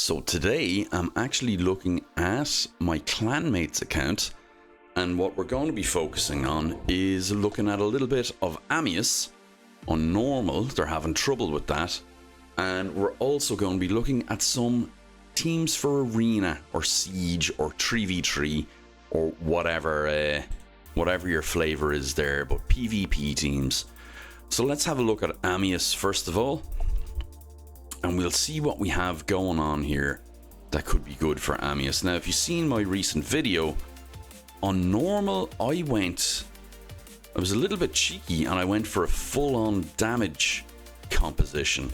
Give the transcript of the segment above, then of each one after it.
So today I'm actually looking at my clanmates account, and what we're going to be focusing on is looking at a little bit of Amius on normal. They're having trouble with that, and we're also going to be looking at some teams for arena or siege or 3v3 or whatever your flavor is there, but PvP teams. So let's have a look at Amius first of all, and we'll see what we have going on here that could be good for Amius. Now, if you've seen my recent video, on normal I was a little bit cheeky and I went for a full-on damage composition.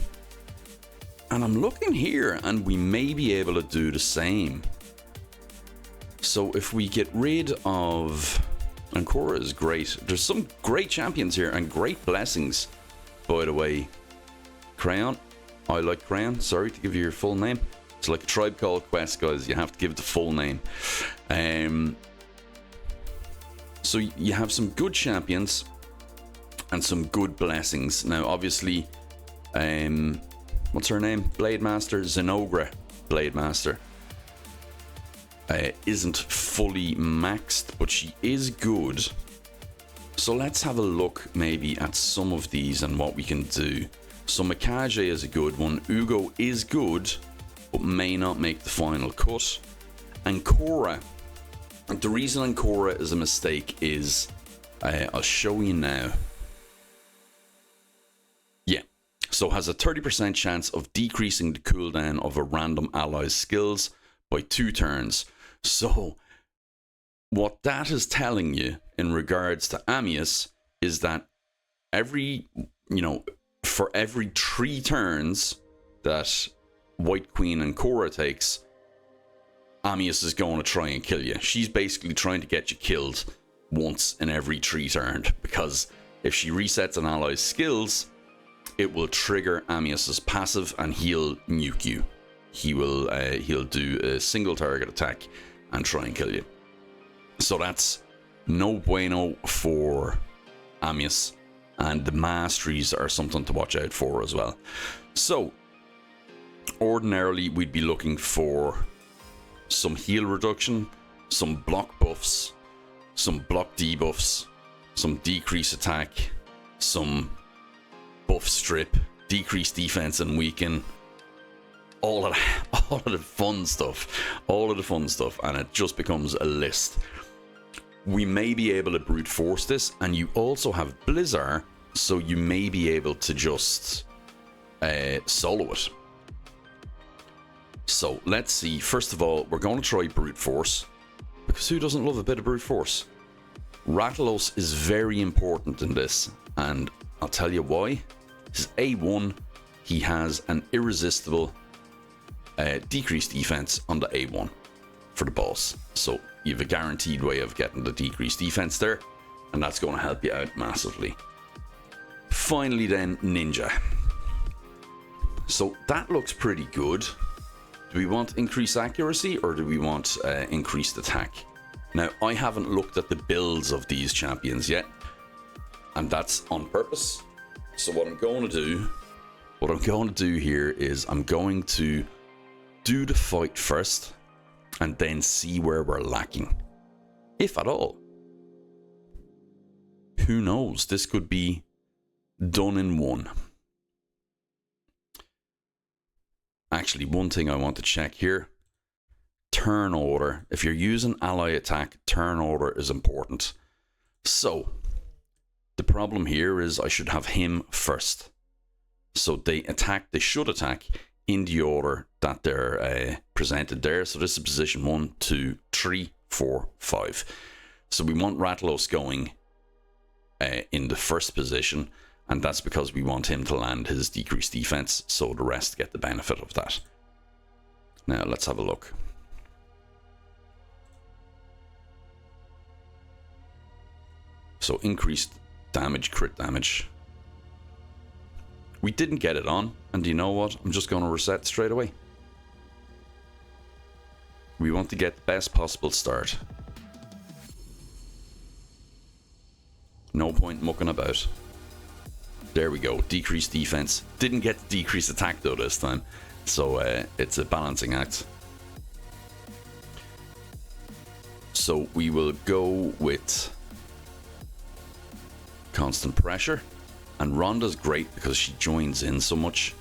And I'm looking here and we may be able to do the same. So if we get rid of... And Korra is great. There's some great champions here and great blessings, by the way. Crayon. I like Crayon. Sorry to give you your full name. It's like a Tribe Called Quest, guys. You have to give it the full name. So you have some good champions and some good blessings. Now, obviously, what's her name? Blade Master, Zenogra Blade Master. Isn't fully maxed, but she is good. So let's have a look maybe at some of these and what we can do. So Mikage is a good one. Ugo is good, but may not make the final cut. And Korra. The reason Korra is a mistake is, I'll show you now. Yeah. So has a 30% chance of decreasing the cooldown of a random ally's skills by 2 turns. So what that is telling you in regards to Amius is that for every 3 turns that White Queen and Korra takes, Amius is going to try and kill you. She's basically trying to get you killed once in every 3 turns, because if she resets an ally's skills, it will trigger Amius's passive and he'll nuke you. He'll do a single target attack and try and kill you. So that's no bueno for Amius, and the masteries are something to watch out for as well. So ordinarily we'd be looking for some heal reduction, some block buffs, some block debuffs, some decrease attack, some buff strip, decrease defense and weaken. All of the fun stuff, and it just becomes a list. We may be able to brute force this, and you also have Blizzard, so you may be able to just solo it. So let's see. First of all, we're going to try brute force, because who doesn't love a bit of brute force? Rathalos is very important in this, and I'll tell you why. This is A1. He has an irresistible decreased defense on the A1 for the boss, so you have a guaranteed way of getting the decreased defense there, and that's going to help you out massively. Finally then, Ninja. So that looks pretty good. Do we want increased accuracy or do we want increased attack? Now, I haven't looked at the builds of these champions yet, and that's on purpose. So what I'm going to do here is I'm going to do the fight first and then see where we're lacking, if at all. Who knows? This could be done in one. Actually, one thing I want to check here. Turn order. If you're using ally attack, turn order is important. So the problem here is I should have him first. So they should attack in the order that they're presented there. So this is position 1, 2, 3, 4, 5. So we want Rathalos going in the first position, and that's because we want him to land his decreased defense, so the rest get the benefit of that. Now let's have a look. So increased damage, crit damage. We didn't get it on, and you know what? I'm just going to reset straight away. We want to get the best possible start. No point mucking about. There we go. Decreased defense. Didn't get decreased attack though this time. So it's a balancing act. So we will go with constant pressure. And Rhonda's great because she joins in so much.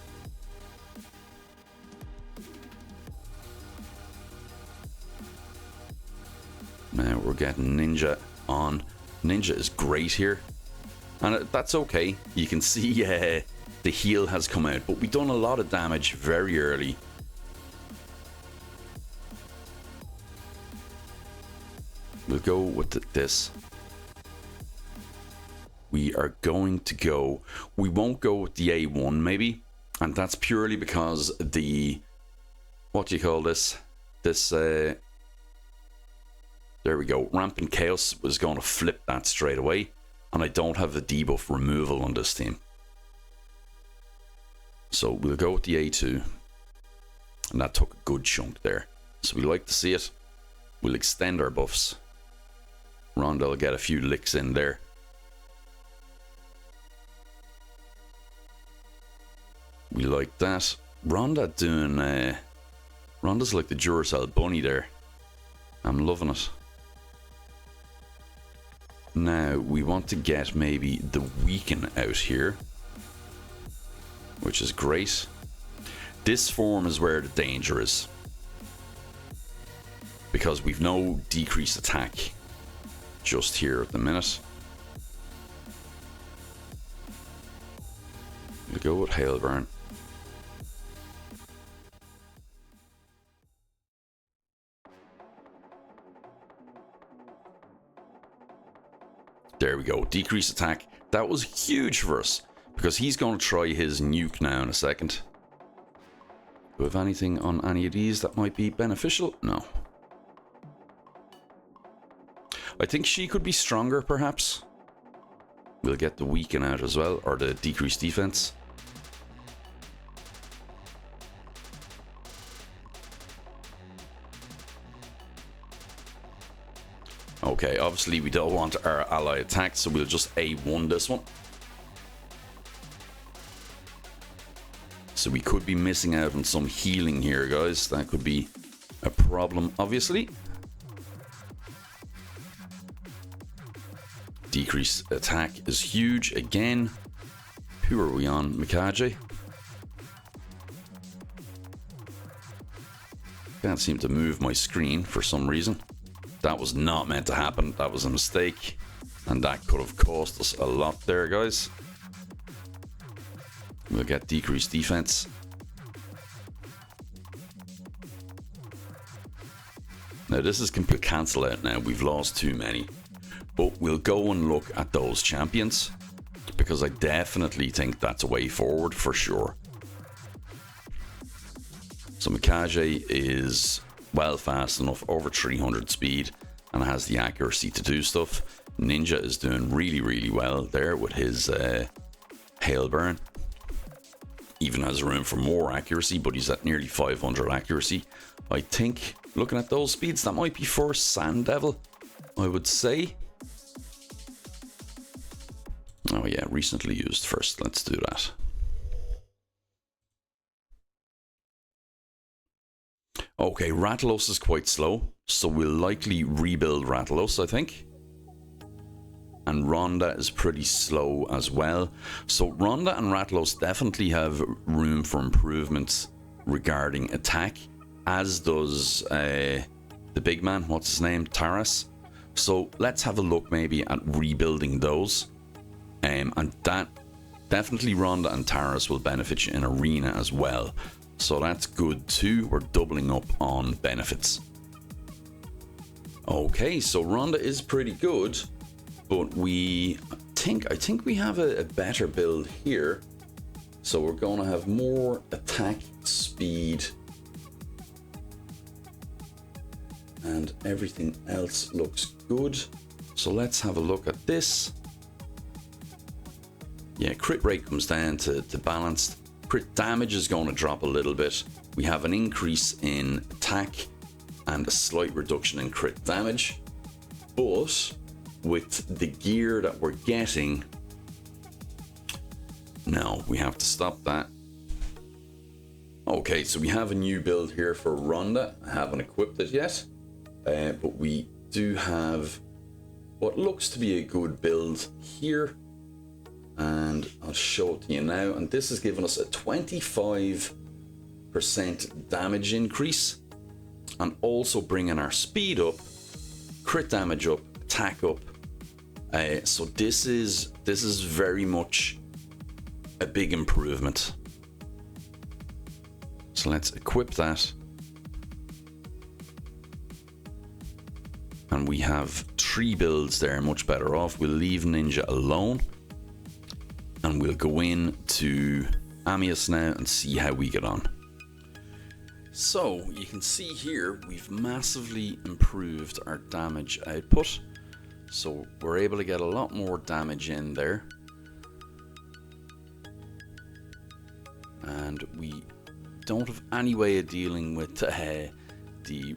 Now we're getting Ninja on. Ninja is great here. And that's okay. You can see the heal has come out. But we've done a lot of damage very early. We'll go with this. We are going to go... We won't go with the A1 maybe. And that's purely because the... What do you call this? This... there we go. Rampant Chaos was going to flip that straight away. And I don't have the debuff removal on this team. So we'll go with the A2. And that took a good chunk there. So we like to see it. We'll extend our buffs. Rhonda will get a few licks in there. We like that. Rhonda doing... Rhonda's like the Duracell bunny there. I'm loving it. Now, we want to get maybe the Weaken out here. Which is great. This form is where the danger is. Because we've no decreased attack just here at the minute. We'll go with Hailburn. There we go. Decreased attack. That was huge for us. Because he's going to try his nuke now in a second. Do we have anything on any of these that might be beneficial? No. I think she could be stronger, perhaps. We'll get the Weaken out as well. Or the decreased defense. Okay, obviously we don't want our ally attacked, so we'll just A1 this one. So we could be missing out on some healing here, guys. That could be a problem, obviously. Decreased attack is huge again. Who are we on? Mikage? Can't seem to move my screen for some reason. That was not meant to happen. That was a mistake. And that could have cost us a lot there, guys. We'll get decreased defense. Now this is complete cancel out now. We've lost too many. But we'll go and look at those champions. Because I definitely think that's a way forward for sure. So Mikage is... well fast enough, over 300 speed, and has the accuracy to do stuff. Ninja is doing really, really well there with his Hailburn. Even has room for more accuracy, but he's at nearly 500 accuracy. I think, looking at those speeds, that might be for Sand Devil, I would say. Oh yeah, recently used first. Let's do that. Okay, Rathalos is quite slow, so we'll likely rebuild Rathalos, I think. And Rhonda is pretty slow as well. So Rhonda and Rathalos definitely have room for improvements regarding attack, as does the big man, what's his name, Taras. So let's have a look maybe at rebuilding those. And that definitely Rhonda and Taras will benefit you in Arena as well. So that's good too. We're doubling up on benefits. Okay, so Rhonda is pretty good, but I think we have a better build here. So we're going to have more attack speed, and everything else looks good. So let's have a look at this. Yeah, crit rate comes down to balanced. Crit damage is going to drop a little bit. We have an increase in attack and a slight reduction in crit damage. But with the gear that we're getting... No, we have to stop that. Okay, so we have a new build here for Rhonda. I haven't equipped it yet, but we do have what looks to be a good build here, and I'll show it to you now. And this has given us a 25% damage increase, and also bringing our speed up, crit damage up, attack up. So this is very much a big improvement. So let's equip that. And we have 3 builds there, much better off. We'll leave Ninja alone. And we'll go in to Amius now and see how we get on. So you can see here, we've massively improved our damage output. So we're able to get a lot more damage in there. And we don't have any way of dealing with the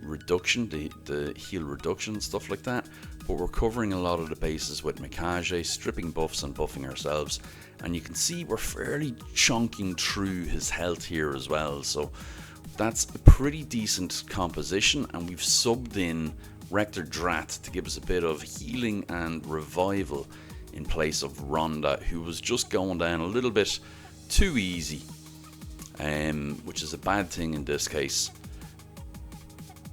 reduction, the heal reduction, stuff like that, but we're covering a lot of the bases with Mikage, stripping buffs and buffing ourselves, and you can see we're fairly chunking through his health here as well, so that's a pretty decent composition. And we've subbed in Rector Drat to give us a bit of healing and revival in place of Rhonda, who was just going down a little bit too easy, which is a bad thing in this case.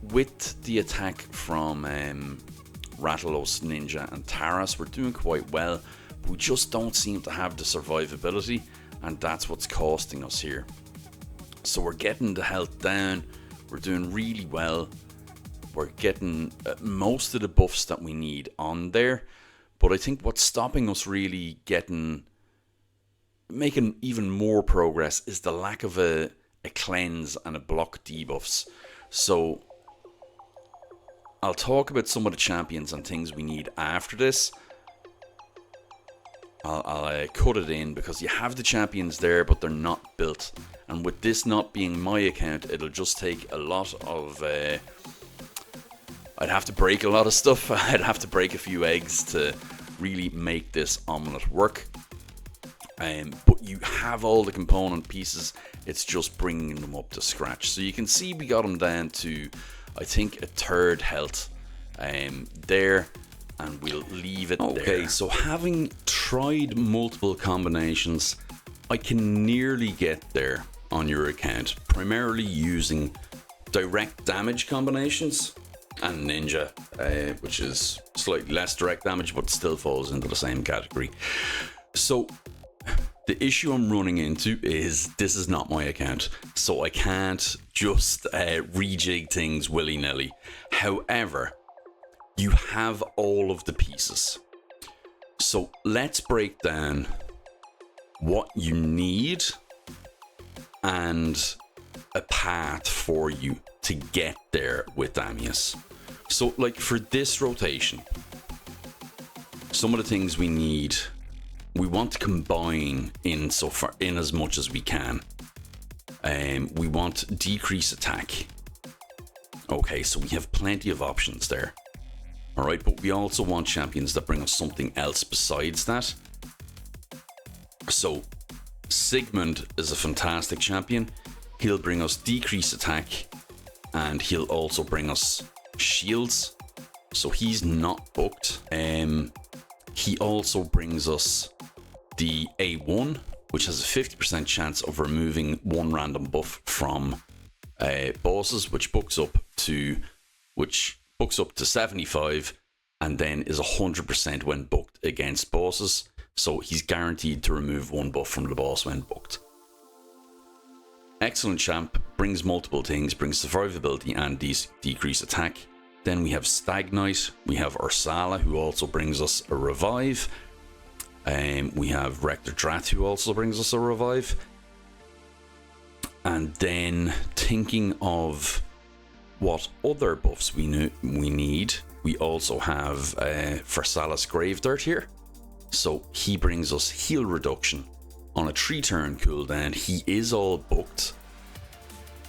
With the attack from Rathalos, Ninja and Taras, we're doing quite well, but we just don't seem to have the survivability, and that's what's costing us here. So we're getting the health down, we're doing really well, we're getting most of the buffs that we need on there, but I think what's stopping us really making even more progress is the lack of a cleanse and a block debuffs. So I'll talk about some of the champions and things we need after this. I'll cut it in because you have the champions there, but they're not built. And with this not being my account, it'll just take a lot of... I'd have to break a lot of stuff. I'd have to break a few eggs to really make this omelette work. But you have all the component pieces. It's just bringing them up to scratch. So you can see we got them down to, I think, a 3rd health there, and we'll leave it there. Okay, so having tried multiple combinations, I can nearly get there on your account, primarily using direct damage combinations and Ninja, which is slightly less direct damage but still falls into the same category. So the issue I'm running into is this is not my account, so I can't just rejig things willy-nilly. However, you have all of the pieces. So let's break down what you need and a path for you to get there with Amius. So like for this rotation, some of the things we need, we want to combine in as much as we can. We want decrease attack. Okay, so we have plenty of options there. Alright, but we also want champions that bring us something else besides that. So Sigmund is a fantastic champion. He'll bring us decrease attack, and he'll also bring us shields. So he's not booked. He also brings us the A1, which has a 50% chance of removing one random buff from bosses, which books up to 75, and then is 100% when booked against bosses. So he's guaranteed to remove one buff from the boss when booked. Excellent champ, brings multiple things, brings survivability and decreased attack. Then we have Stagnite, we have Ursala, who also brings us a revive. We have Rector Drat, who also brings us a revive. And then thinking of what other buffs we need, we also have Versalis Gravedirt here. So he brings us heal reduction on a 3-turn cooldown. He is all booked,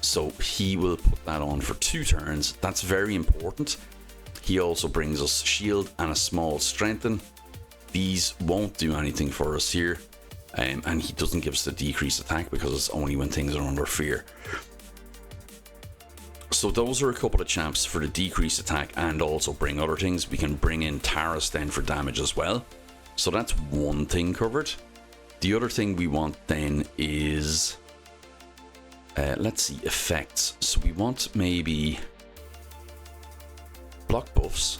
so he will put that on for 2 turns. That's very important. He also brings us shield and a small strengthen. These won't do anything for us here. And he doesn't give us the decreased attack because it's only when things are under fear. So those are a couple of champs for the decreased attack and also bring other things. We can bring in Taras then for damage as well. So that's one thing covered. The other thing we want then is, let's see, effects. So we want maybe block buffs.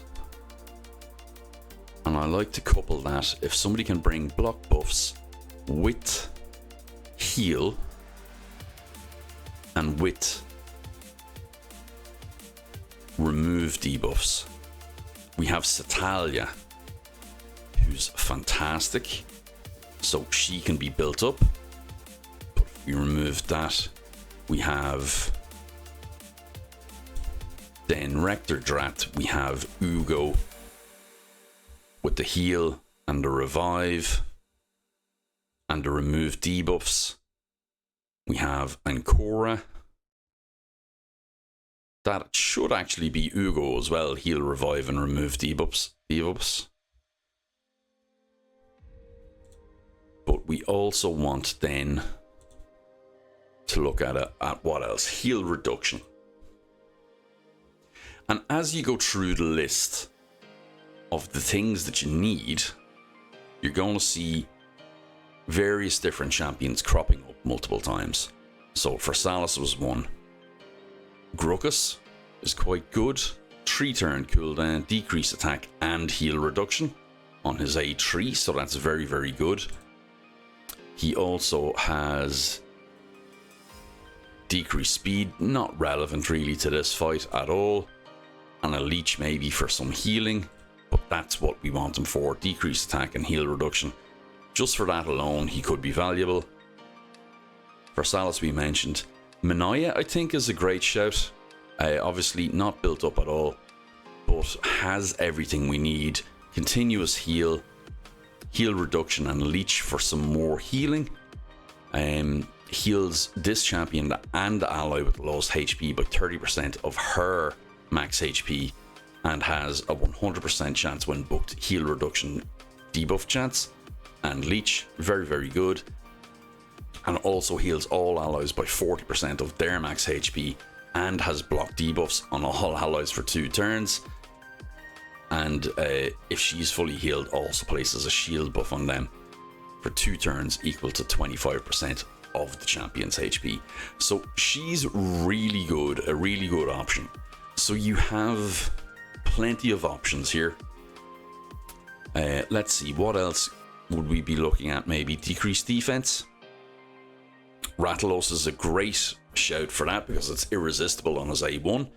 And I like to couple that. If somebody can bring block buffs with heal and with remove debuffs. We have Satalia, who's fantastic. So she can be built up. But if we remove that, we have then Rector Drat. We have Ugo with the heal and the revive and the remove debuffs. We have Ancora. That should actually be Ugo as well. Heal, revive, and remove debuffs. But we also want then to look at what else? Heal reduction. And as you go through the list of the things that you need, you're going to see various different champions cropping up multiple times. So for Salus was one. Gruckus is quite good. 3-turn cooldown, decreased attack and heal reduction on his A3, so that's very, very good. He also has decreased speed, not relevant really to this fight at all, and a leech maybe for some healing, but that's what we want him for, decreased attack and heal reduction. Just for that alone, he could be valuable. For Salus we mentioned. Manaya, I think, is a great shout. Obviously not built up at all, but has everything we need. Continuous heal, heal reduction and leech for some more healing. Heals this champion and the ally with the lowest HP by 30% of her max HP, and has a 100% chance when booked heal reduction debuff chance. And leech, very, very good. And also heals all allies by 40% of their max HP, and has block debuffs on all allies for 2 turns. And if she's fully healed, also places a shield buff on them for 2 turns equal to 25% of the champion's HP. So she's really good, a really good option. So you have plenty of options here. Let's see, what else would we be looking at? Maybe decreased defense. Rathalos is a great shout for that because it's irresistible on his A1.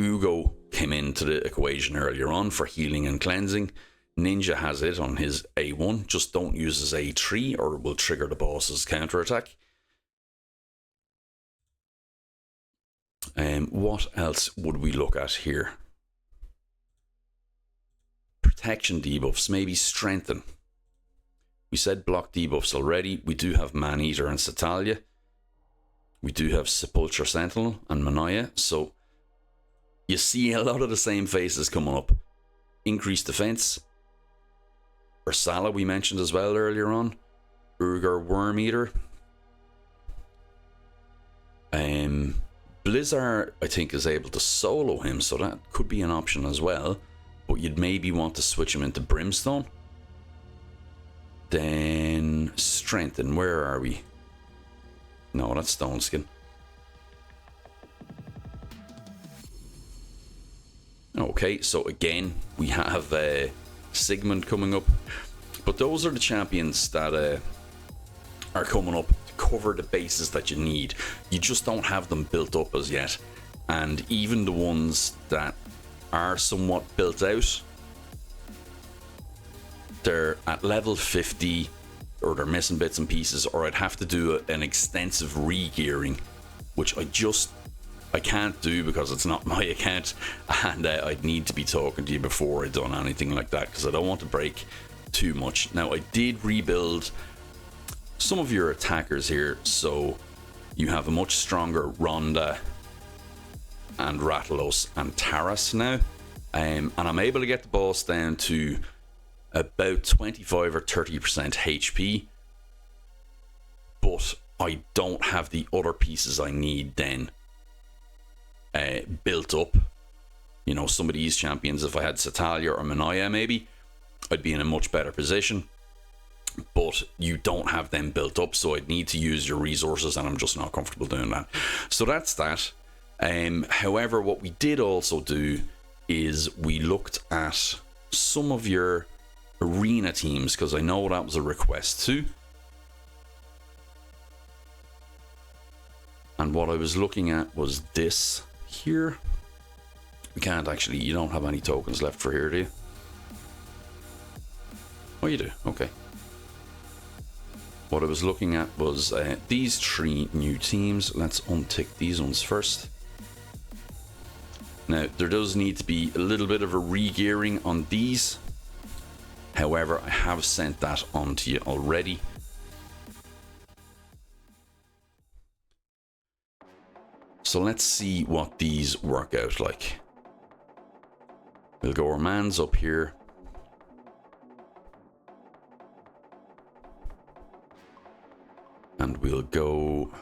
Ugo came into the equation earlier on for healing and cleansing. Ninja has it on his A1. Just don't use his A3 or it will trigger the boss's counterattack. What else would we look at here? Protection debuffs, maybe strengthen. We said block debuffs already. We do have Maneater and Satalia. We do have Sepulchre Sentinel and Manaya. So you see a lot of the same faces coming up. Increased defense. Ursala we mentioned as well earlier on. Urgar Wormeater. Blizzard, I think, is able to solo him, so that could be an option as well. But you'd maybe want to switch him into Brimstone. Then Strengthen, where are we? No, that's Stone Skin. Okay, so again, we have Sigmund coming up. But those are the champions that are coming up to cover the bases that you need. You just don't have them built up as yet. And even the ones that are somewhat built out, they're at level 50, or they're missing bits and pieces, or I'd have to do an extensive re-gearing, which I can't do because it's not my account, and I'd need to be talking to you before I'd done anything like that, because I don't want to break too much. Now, I did rebuild some of your attackers here, so you have a much stronger Rhonda and Rathalos and Taras now, and I'm able to get the boss down to about 25 or 30% HP, but I don't have the other pieces I need then built up. You know, some of these champions, if I had Satalia or Manaya maybe, I'd be in a much better position. But you don't have them built up, so I'd need to use your resources, and I'm just not comfortable doing that. So that's that. However, what we did also do is we looked at some of your arena teams, because I know that was a request too. And what I was looking at was this here. We can't actually, you don't have any tokens left for here, do you? Oh, you do, okay. What I was looking at was these 3 new teams. Let's untick these ones first. Now, there does need to be a little bit of a re-gearing on these. However, I have sent that on to you already. So let's see what these work out like. We'll go our mans up here. And we'll go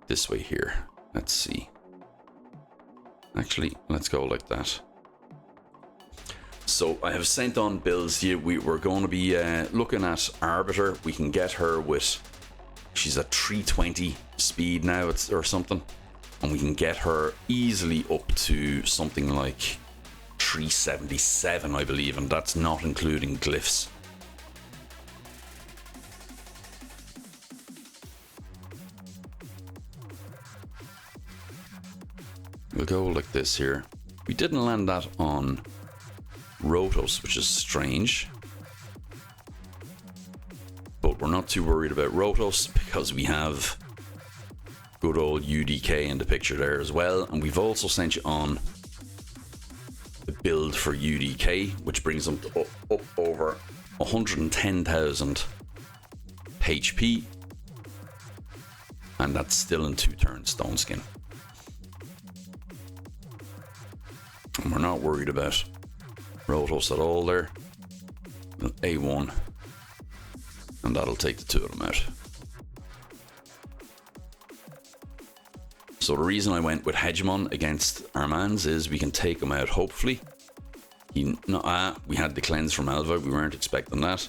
this way here. Let's see. Actually, let's go like that. So I have sent on builds here. We're going to be looking at Arbiter. We can get her with, she's at 320 speed now, or something. And we can get her easily up to something like 377, I believe. And that's not including glyphs. We'll go like this here. We didn't land that on Rotos, which is strange. But we're not too worried about Rotos because we have good old UDK in the picture there as well. And we've also sent you on the build for UDK, which brings them to up over 110,000 HP. And that's still in 2-turn Stone Skin. And we're not worried about Rotos at all there. A1. And that'll take the 2 of them out. So the reason I went with Hegemon against Armans is we can take him out, hopefully. We had the cleanse from Alva. We weren't expecting that.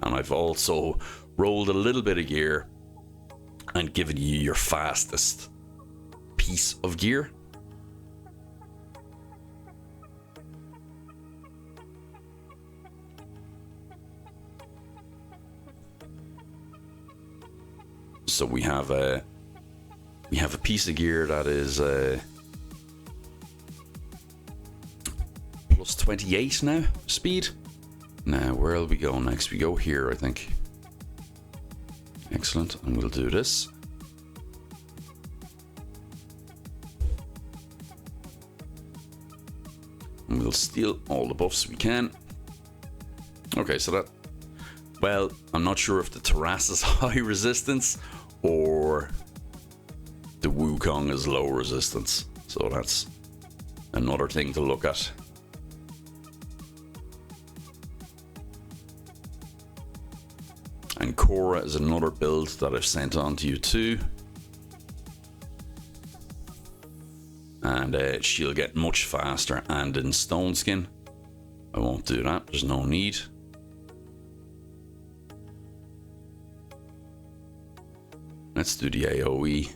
And I've also rolled a little bit of gear and given you your fastest piece of gear. So we have a piece of gear that is plus 28 now speed. Now, where will we go next? We go here, I think. Excellent, and we'll do this. And we'll steal all the buffs we can. Okay, so that... Well, I'm not sure if the Terras is high resistance or the Wukong is low resistance. So that's another thing to look at. And Cora is another build that I've sent on to you too. And she'll get much faster and in Stone Skin. I won't do that, there's no need. Let's do the AoE.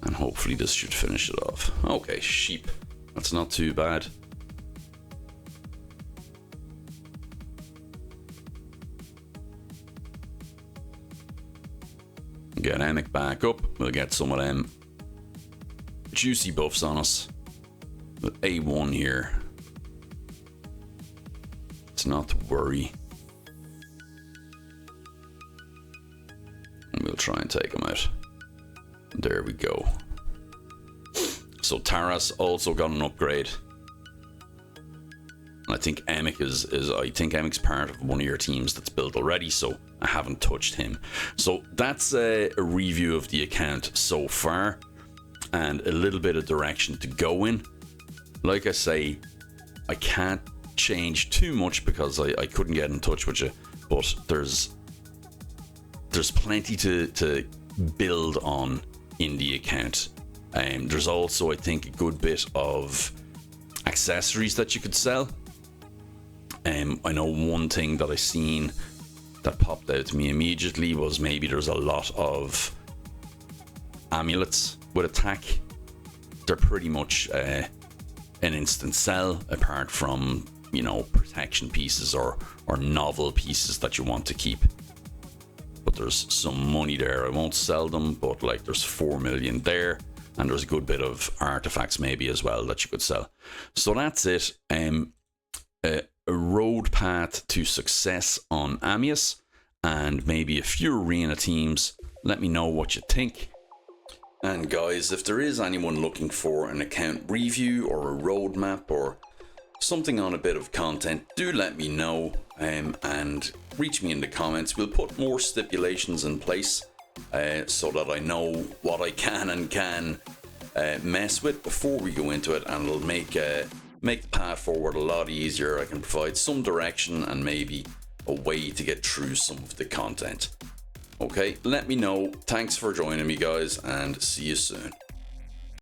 And hopefully this should finish it off. Okay, sheep. That's not too bad. Get Emic back up. We'll get some of them juicy buffs on us. With A1 here. It's not to worry. We'll try and take him out. There we go. So Taras also got an upgrade. I think Emic Emic's part of one of your teams that's built already, so I haven't touched him. So that's a review of the account so far, and a little bit of direction to go in. Like I say, I can't change too much because I couldn't get in touch with you, but there's plenty to build on in the account. There's also, I think, a good bit of accessories that you could sell. I know one thing that I seen that popped out to me immediately was maybe there's a lot of amulets with attack. They're pretty much an instant sell, apart from, you know, protection pieces or novel pieces that you want to keep. But there's some money there. I won't sell them, but like there's 4 million there, and there's a good bit of artifacts maybe as well that you could sell. So that's it. A road path to success on Amius, and maybe a few arena teams. Let me know what you think. And guys, if there is anyone looking for an account review or a roadmap or something on a bit of content, do let me know, and reach me in the comments. We'll put more stipulations in place so that I know what I can and can mess with before we go into it, and it'll make the path forward a lot easier. I can provide some direction and maybe a way to get through some of the content. Okay, let me know. Thanks for joining me, guys, and see you soon.